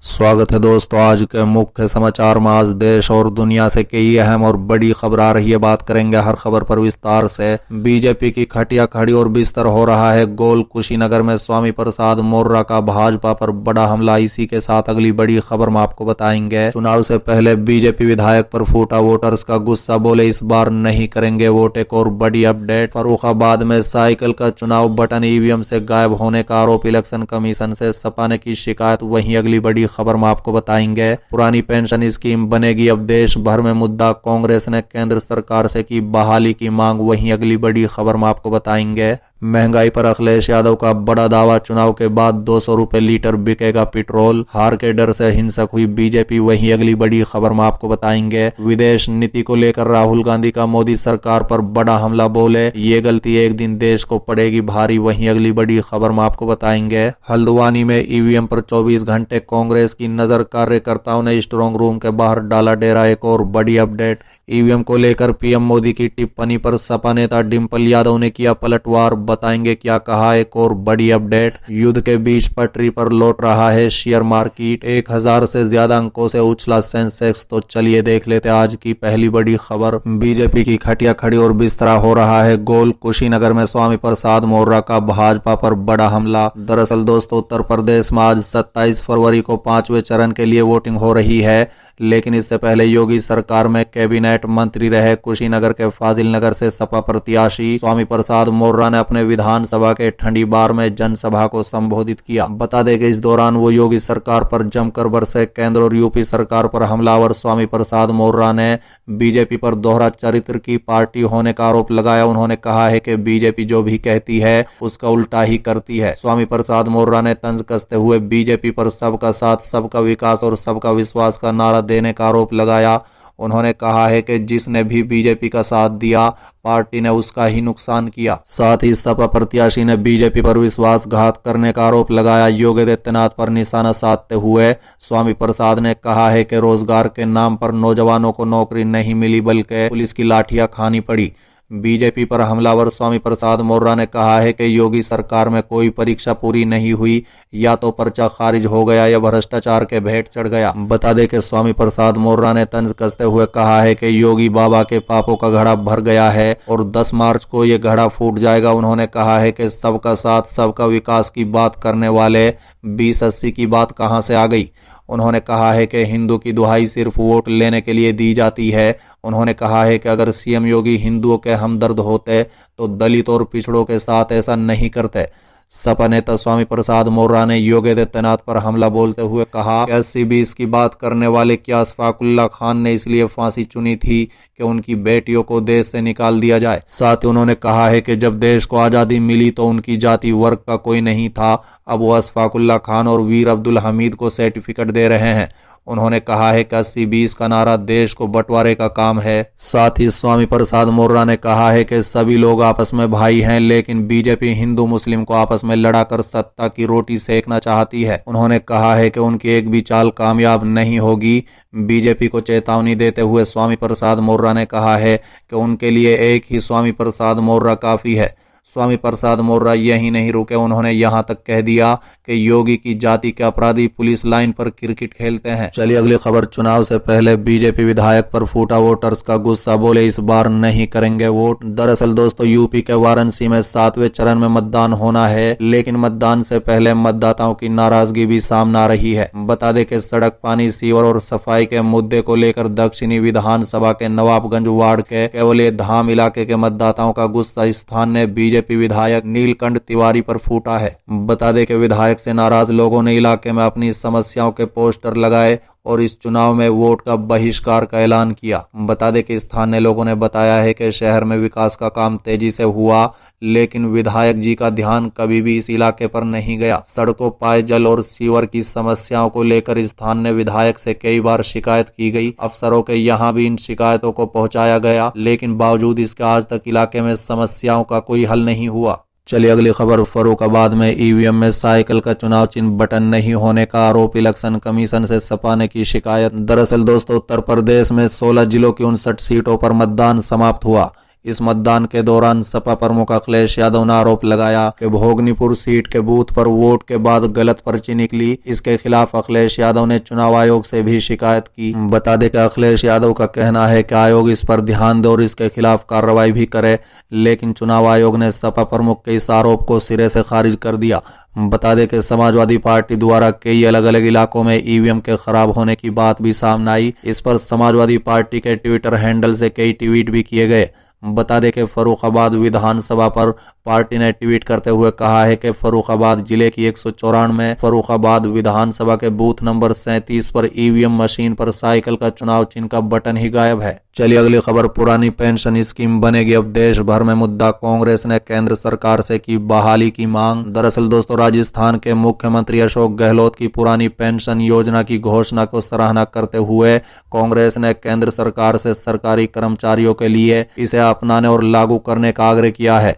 स्वागत है दोस्तों। आज के मुख्य समाचार में आज देश और दुनिया से कई अहम और बड़ी खबर आ रही है। बात करेंगे हर खबर पर विस्तार से। बीजेपी की खटिया खड़ी और बिस्तर हो रहा है गोल। कुशीनगर में स्वामी प्रसाद मौर्य का भाजपा पर बड़ा हमला। इसी के साथ अगली बड़ी खबर में आपको बताएंगे। चुनाव से पहले बीजेपी विधायक पर फूटा वोटर्स का गुस्सा, बोले इस बार नहीं करेंगे वोट। एक और बड़ी अपडेट, फर्रुखाबाद में साइकिल का चुनाव बटन ईवीएम से गायब होने का आरोप, इलेक्शन कमीशन से सपा ने की शिकायत। वहीं अगली बड़ी खबर में आपको बताएंगे पुरानी पेंशन स्कीम बनेगी अब देश भर में मुद्दा, कांग्रेस ने केंद्र सरकार से की बहाली की मांग। वहीं अगली बड़ी खबर में आपको बताएंगे महंगाई पर अखिलेश यादव का बड़ा दावा, चुनाव के बाद 200 रुपए लीटर बिकेगा पेट्रोल। हार के डर से हिंसक हुई बीजेपी। वहीं अगली बड़ी खबर में आपको बताएंगे विदेश नीति को लेकर राहुल गांधी का मोदी सरकार पर बड़ा हमला, बोले ये गलती एक दिन देश को पड़ेगी भारी। वहीं अगली बड़ी खबर में आपको बताएंगे हल्द्वानी में ईवीएम पर 24 घंटे कांग्रेस की नजर, कार्यकर्ताओं ने स्ट्रांग रूम के बाहर डाला डेरा। एक और बड़ी अपडेट, ईवीएम को लेकर पीएम मोदी की टिप्पणी पर सपा नेता डिंपल यादव ने किया पलटवार, बताएंगे क्या कहा। एक और बड़ी अपडेट, युद्ध के बीच पटरी पर लौट रहा है शेयर मार्केट, 1000 से ज्यादा अंकों से उछला सेंसेक्स। तो चलिए देख लेते आज की पहली बड़ी खबर। बीजेपी की खटिया खड़ी और बिस्तरा हो रहा है गोल। कुशीनगर में स्वामी प्रसाद मौर्य का भाजपा पर बड़ा हमला। दरअसल दोस्तों, उत्तर प्रदेश में आज 27 फरवरी को 5वें चरण के लिए वोटिंग हो रही है, लेकिन इससे पहले योगी सरकार में कैबिनेट मंत्री रहे कुशीनगर के फाजिल नगर से सपा प्रत्याशी स्वामी प्रसाद मौर्य ने अपने विधानसभा के ठंडी बार में जनसभा को संबोधित किया। बता दें कि इस दौरान वो योगी सरकार पर जमकर बरसे। केंद्र और यूपी सरकार पर हमलावर स्वामी प्रसाद मौर्य ने बीजेपी पर दोहरा चरित्र की पार्टी होने का आरोप लगाया। उन्होंने कहा है कि बीजेपी जो भी कहती है उसका उल्टा ही करती है। स्वामी प्रसाद मौर्य ने तंज कसते हुए बीजेपी पर सबका साथ, सबका विकास और सबका विश्वास का नारा देने का आरोप लगाया। उन्होंने कहा है कि जिसने भी बीजेपी का साथ दिया पार्टी ने उसका ही नुकसान किया। साथ ही सपा प्रत्याशी ने बीजेपी पर विश्वासघात करने का आरोप लगाया। योगी आदित्यनाथ पर निशाना साधते हुए स्वामी प्रसाद ने कहा है कि रोजगार के नाम पर नौजवानों को नौकरी नहीं मिली बल्कि पुलिस की लाठियां खानी पड़ी। बीजेपी पर हमलावर स्वामी प्रसाद मौर्य ने कहा है कि योगी सरकार में कोई परीक्षा पूरी नहीं हुई, या तो पर्चा खारिज हो गया या भ्रष्टाचार के भेंट चढ़ गया। बता दें कि स्वामी प्रसाद मौर्य ने तंज कसते हुए कहा है कि योगी बाबा के पापों का घड़ा भर गया है और 10 मार्च को ये घड़ा फूट जाएगा। उन्होंने कहा है कि सबका साथ, सबका विकास की बात करने वाले 2080 की बात कहां से आ गई। उन्होंने कहा है कि हिंदू की दुहाई सिर्फ वोट लेने के लिए दी जाती है। उन्होंने कहा है कि अगर सीएम योगी हिंदुओं के हमदर्द होते तो दलित और पिछड़ों के साथ ऐसा नहीं करते। सपा नेता स्वामी प्रसाद मौर्य ने योगी आदित्यनाथ पर हमला बोलते हुए कहा 80-20 की बात करने वाले क्या अशफाकुल्ला खान ने इसलिए फांसी चुनी थी कि उनकी बेटियों को देश से निकाल दिया जाए। साथ ही उन्होंने कहा है कि जब देश को आज़ादी मिली तो उनकी जाति वर्ग का कोई नहीं था, अब वो अशफाकुल्ला खान और वीर अब्दुल हमीद को सर्टिफिकेट दे रहे हैं। उन्होंने कहा है कि 80-20 का नारा देश को बंटवारे का काम है। साथ ही स्वामी प्रसाद मौर्य ने कहा है कि सभी लोग आपस में भाई हैं, लेकिन बीजेपी हिंदू मुस्लिम को आपस में लड़ाकर सत्ता की रोटी सेकना चाहती है। उन्होंने कहा है कि उनकी एक भी चाल कामयाब नहीं होगी। बीजेपी को चेतावनी देते हुए स्वामी प्रसाद मौर्य ने कहा है कि उनके लिए एक ही स्वामी प्रसाद मौर्य काफी है। स्वामी प्रसाद मौर्य यही नहीं रुके, उन्होंने यहां तक कह दिया कि योगी की जाति के अपराधी पुलिस लाइन पर क्रिकेट खेलते हैं। चलिए अगली खबर, चुनाव से पहले बीजेपी विधायक पर फूटा वोटर्स का गुस्सा, बोले इस बार नहीं करेंगे वोट। दरअसल दोस्तों, यूपी के वाराणसी में 7वें चरण में मतदान होना है, लेकिन मतदान से पहले मतदाताओं की नाराजगी भी सामने आ रही है। बता दें कि सड़क, पानी, सीवर और सफाई के मुद्दे को लेकर दक्षिणी विधानसभा के नवाबगंज वार्ड के केवलिया धाम इलाके के मतदाताओं का गुस्सा स्थान ने बीजेपी विधायक नीलकंठ तिवारी पर फूटा है। बता दें कि विधायक से नाराज लोगों ने इलाके में अपनी समस्याओं के पोस्टर लगाए और इस चुनाव में वोट का बहिष्कार का ऐलान किया। बता दें कि स्थानीय लोगों ने बताया है कि शहर में विकास का काम तेजी से हुआ, लेकिन विधायक जी का ध्यान कभी भी इस इलाके पर नहीं गया। सड़कों, पेयजल और सीवर की समस्याओं को लेकर स्थानीय विधायक से कई बार शिकायत की गई। अफसरों के यहाँ भी इन शिकायतों को पहुंचाया गया, लेकिन बावजूद इसके आज तक इलाके में समस्याओं का कोई हल नहीं हुआ। चलिए अगली खबर, फर्रुखाबाद में ईवीएम में साइकिल का चुनाव चिन्ह बटन नहीं होने का आरोप, इलेक्शन कमीशन से सपा ने की शिकायत। दरअसल दोस्तों, उत्तर प्रदेश में 16 जिलों की 59 सीटों पर मतदान समाप्त हुआ। इस मतदान के दौरान सपा प्रमुख अखिलेश यादव ने आरोप लगाया कि भोगनीपुर सीट के बूथ पर वोट के बाद गलत पर्ची निकली। इसके खिलाफ अखिलेश यादव ने चुनाव आयोग से भी शिकायत की। बता दें कि अखिलेश यादव का कहना है कि आयोग इस पर ध्यान दे और इसके खिलाफ कार्रवाई भी करे, लेकिन चुनाव आयोग ने सपा प्रमुख के इस आरोप को सिरे से खारिज कर दिया। बता दें कि समाजवादी पार्टी द्वारा कई अलग अलग इलाकों में ईवीएम के खराब होने की बात भी सामने आई। इस पर समाजवादी पार्टी के ट्विटर हैंडल से कई ट्वीट भी किए गए। बता दें कि फर्रुखाबाद विधानसभा पर पार्टी ने ट्वीट करते हुए कहा है कि फर्रुखाबाद जिले की 194 फर्रुखाबाद विधानसभा के बूथ नंबर 37 पर ईवीएम मशीन पर साइकिल का चुनाव चिन्ह का बटन ही गायब है। चलिए अगली खबर, पुरानी पेंशन स्कीम बनेगी अब देश भर में मुद्दा, कांग्रेस ने केंद्र सरकार से की बहाली की मांग। दरअसल दोस्तों, राजस्थान के मुख्यमंत्री अशोक गहलोत की पुरानी पेंशन योजना की घोषणा को सराहना करते हुए कांग्रेस ने केंद्र सरकार से सरकारी कर्मचारियों के लिए इसे अपनाने और लागू करने का आग्रह किया है।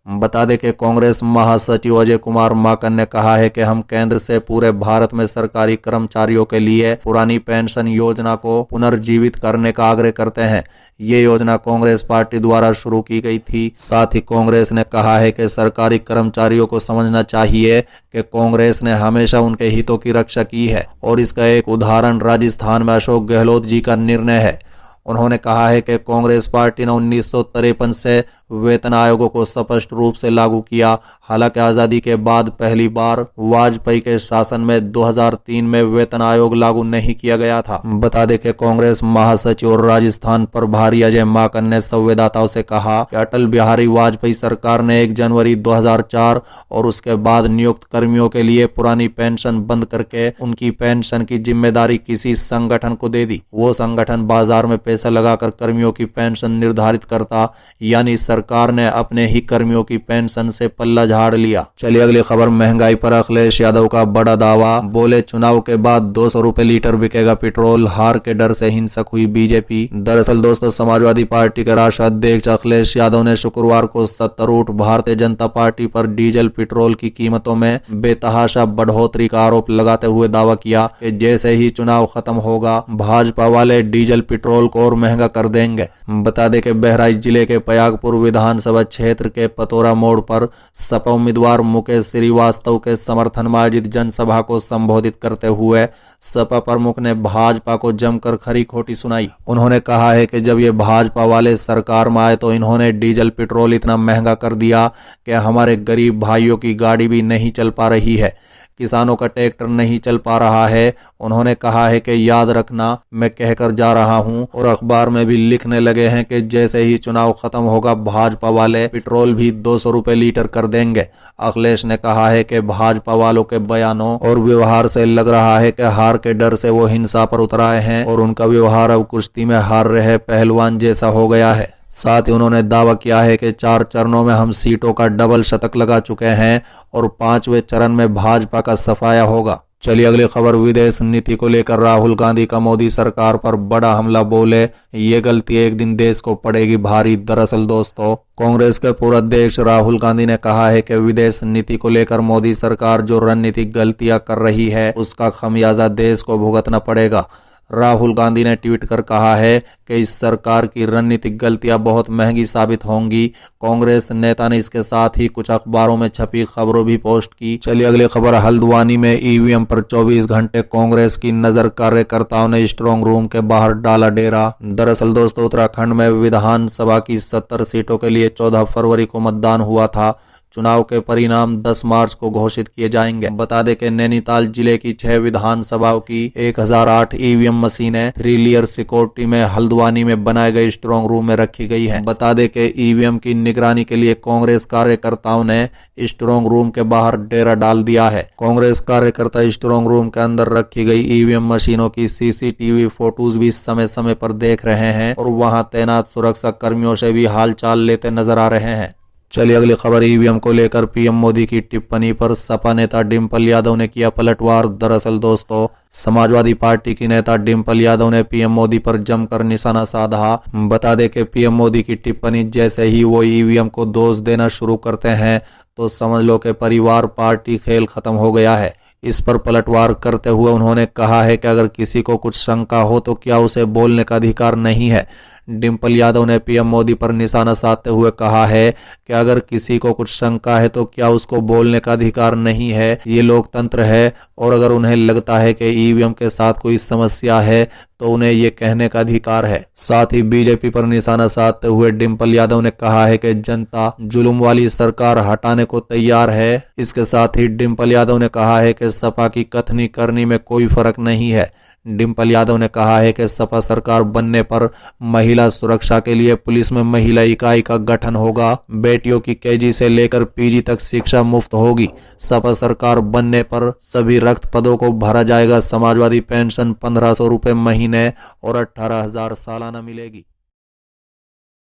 बता दें कि कांग्रेस महासचिव अजय कुमार माकन ने कहा है कि हम केंद्र से पूरे भारत में सरकारी कर्मचारियों के लिए पुरानी पेंशन योजना को पुनर्जीवित करने का आग्रह करते हैं। ये योजना कांग्रेस पार्टी द्वारा शुरू की गई थी। साथ ही कांग्रेस ने कहा है कि सरकारी कर्मचारियों को समझना चाहिए कि कांग्रेस ने हमेशा उनके हितों की रक्षा की है और इसका एक उदाहरण राजस्थान में अशोक गहलोत जी का निर्णय है। उन्होंने कहा है कि कांग्रेस पार्टी ने 1953 से वेतन आयोगों को स्पष्ट रूप से लागू किया। हालांकि आजादी के बाद पहली बार वाजपेयी के शासन में 2003 में वेतन आयोग लागू नहीं किया गया था। बता दें कि कांग्रेस महासचिव और राजस्थान प्रभारी अजय माकन ने संवाददाताओं से कहा कि अटल बिहारी वाजपेयी सरकार ने 1 जनवरी 2004 और उसके बाद नियुक्त कर्मियों के लिए पुरानी पेंशन बंद करके उनकी पेंशन की जिम्मेदारी किसी संगठन को दे दी। वो संगठन बाजार में पैसा लगाकर कर्मियों की पेंशन निर्धारित करता, यानी सरकार ने अपने ही कर्मियों की पेंशन से पल्ला झाड़ लिया। चलिए अगली खबर, महंगाई पर अखिलेश यादव का बड़ा दावा, बोले चुनाव के बाद 200 रुपए लीटर बिकेगा पेट्रोल, हार के डर से हिंसक हुई बीजेपी। दरअसल दोस्तों, समाजवादी पार्टी के राष्ट्रीय अध्यक्ष अखिलेश यादव ने शुक्रवार को सत्तारूढ़ भारतीय जनता पार्टी पर डीजल पेट्रोल की कीमतों में बेतहाशा बढ़ोतरी का आरोप लगाते हुए दावा किया कि जैसे ही चुनाव खत्म होगा भाजपा वाले डीजल पेट्रोल को और महंगा कर देंगे। बता दें कि बहराइच जिले के पयागपुर विधानसभा क्षेत्र के पतोरा मोड़ पर सपा उम्मीदवार मुकेश श्रीवास्तव के समर्थन में आयोजित जनसभा को संबोधित करते हुए सपा प्रमुख ने भाजपा को जमकर खरी खोटी सुनाई। उन्होंने कहा है कि जब ये भाजपा वाले सरकार में आए तो इन्होंने डीजल पेट्रोल इतना महंगा कर दिया कि हमारे गरीब भाइयों की गाड़ी भी नहीं चल पा रही है, किसानों का ट्रैक्टर नहीं चल पा रहा है। उन्होंने कहा है कि याद रखना, मैं कहकर जा रहा हूं और अखबार में भी लिखने लगे हैं कि जैसे ही चुनाव खत्म होगा भाजपा वाले पेट्रोल भी 200 रुपए लीटर कर देंगे। अखिलेश ने कहा है कि भाजपा वालों के बयानों और व्यवहार से लग रहा है कि हार के डर से वो हिंसा पर उतर आए हैं और उनका व्यवहार अब कुश्ती में हार रहे पहलवान जैसा हो गया है। साथ ही उन्होंने दावा किया है कि 4 चरणों में हम सीटों का डबल शतक लगा चुके हैं और 5वें चरण में भाजपा का सफाया होगा। चलिए अगली खबर, विदेश नीति को लेकर राहुल गांधी का मोदी सरकार पर बड़ा हमला, बोले ये गलती एक दिन देश को पड़ेगी भारी। दरअसल दोस्तों, कांग्रेस के पूर्व अध्यक्ष राहुल गांधी ने कहा है कि विदेश नीति को लेकर मोदी सरकार जो रणनीतिक गलतियां कर रही है उसका खमियाजा देश को भुगतना पड़ेगा। राहुल गांधी ने ट्वीट कर कहा है कि इस सरकार की रणनीतिक गलतियां बहुत महंगी साबित होंगी। कांग्रेस नेता ने इसके साथ ही कुछ अखबारों में छपी खबरों भी पोस्ट की। चलिए अगली खबर, हल्द्वानी में ईवीएम पर 24 घंटे कांग्रेस की नजर, कार्यकर्ताओं ने स्ट्रांग रूम के बाहर डाला डेरा। दरअसल दोस्तों, उत्तराखंड में विधानसभा की 70 सीटों के लिए 14 फरवरी को मतदान हुआ था। चुनाव के परिणाम 10 मार्च को घोषित किए जाएंगे। बता दें कि नैनीताल जिले की 6 विधानसभाओं की 1008 ईवीएम मशीनें 3 लेयर सिक्योरिटी में हल्द्वानी में बनाए गए स्ट्रांग रूम में रखी गई हैं। बता दें कि ईवीएम की निगरानी के लिए कांग्रेस कार्यकर्ताओं ने स्ट्रांग रूम के बाहर डेरा डाल दिया है। कांग्रेस कार्यकर्ता स्ट्रांग रूम के अंदर रखी गई ईवीएम मशीनों की सीसीटीवी फोटोज भी समय समय पर देख रहे हैं और वहां तैनात सुरक्षा कर्मियों से भी हालचाल लेते नजर आ रहे हैं। चलिए अगली खबर, ईवीएम को लेकर पीएम मोदी की टिप्पणी पर सपा नेता डिंपल यादव ने किया पलटवार। दरअसल दोस्तों, समाजवादी पार्टी की नेता डिंपल यादव ने पीएम मोदी पर जमकर निशाना साधा। बता दें कि पीएम मोदी की टिप्पणी जैसे ही वो ईवीएम को दोष देना शुरू करते हैं तो समझ लो कि परिवार पार्टी खेल खत्म हो गया है। इस पर पलटवार करते हुए उन्होंने कहा है कि अगर किसी को कुछ शंका हो तो क्या उसे बोलने का अधिकार नहीं है। डिम्पल यादव ने पीएम मोदी पर निशाना साधते हुए कहा है कि अगर किसी को कुछ शंका है तो क्या उसको बोलने का अधिकार नहीं है? ये लोकतंत्र है और अगर उन्हें लगता है कि ईवीएम के साथ कोई समस्या है तो उन्हें ये कहने का अधिकार है। साथ ही बीजेपी पर निशाना साधते हुए डिम्पल यादव ने कहा है कि जनता जुल्म वाली सरकार हटाने को तैयार है। इसके साथ ही डिम्पल यादव ने कहा है कि सपा की कथनी करनी में कोई फर्क नहीं है। डिम्पल यादव ने कहा है कि सपा सरकार बनने पर महिला सुरक्षा के लिए पुलिस में महिला इकाई का गठन होगा। बेटियों की केजी से लेकर पीजी तक शिक्षा मुफ्त होगी। सपा सरकार बनने पर सभी रिक्त पदों को भरा जाएगा। समाजवादी पेंशन 1500 रुपए महीने और 18,000 सालाना मिलेगी।